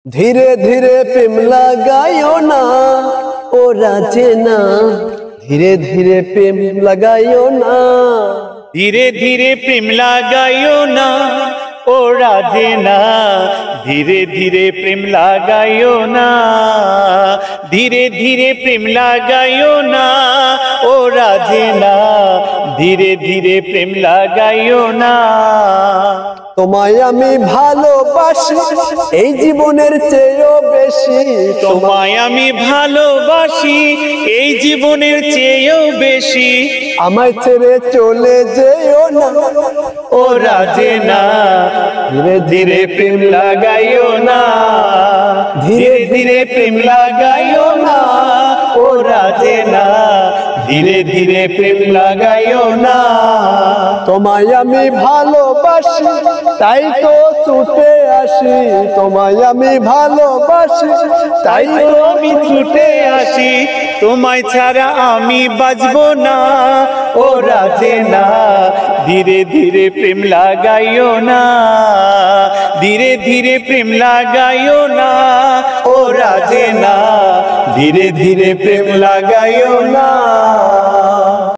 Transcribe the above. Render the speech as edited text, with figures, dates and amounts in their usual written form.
ধীরে ধীরে প্রেম লাগাইও না, ওরা চেনা। ধীরে ধীরে প্রেম লাগাইও না, ধীরে ধীরে প্রেম লাগাইও না, ওরা চেনা। ধীরে ধীরে প্রেম লাগাইও না, ধীরে ধীরে প্রেম লাগাইও না, ওরা চেনা। ধীরে ধীরে প্রেম লাগাইও না। তোমায় আমি ভালোবাসি এই জীবনের চেয়েও বেশি। তোমায় আমি ভালোবাসি এই জীবনের চেয়েও বেশি। আমায় ছেড়ে চলে যেও না, ওরা চেনা। ধীরে ধীরে প্রেম লাগাইও না, ধীরে ধীরে প্রেম লাগাইও না, ওরা চেনা। ধীরে ধীরে প্রেম লাগাইও না। তোমায় আমি ভালোবাসি তাই তো ছুটে আসি। তোমায় আমি ভালোবাসি তাই তো আমি ছুটে আসি। তোমায় ছাড়া আমি বাঁচবো না, ওরা চেনা। ধীরে ধীরে প্রেম লাগাইও না, ধীরে ধীরে প্রেম লাগাইও না, ওরা চেনা। ধীরে ধীরে প্রেম লাগাইও না।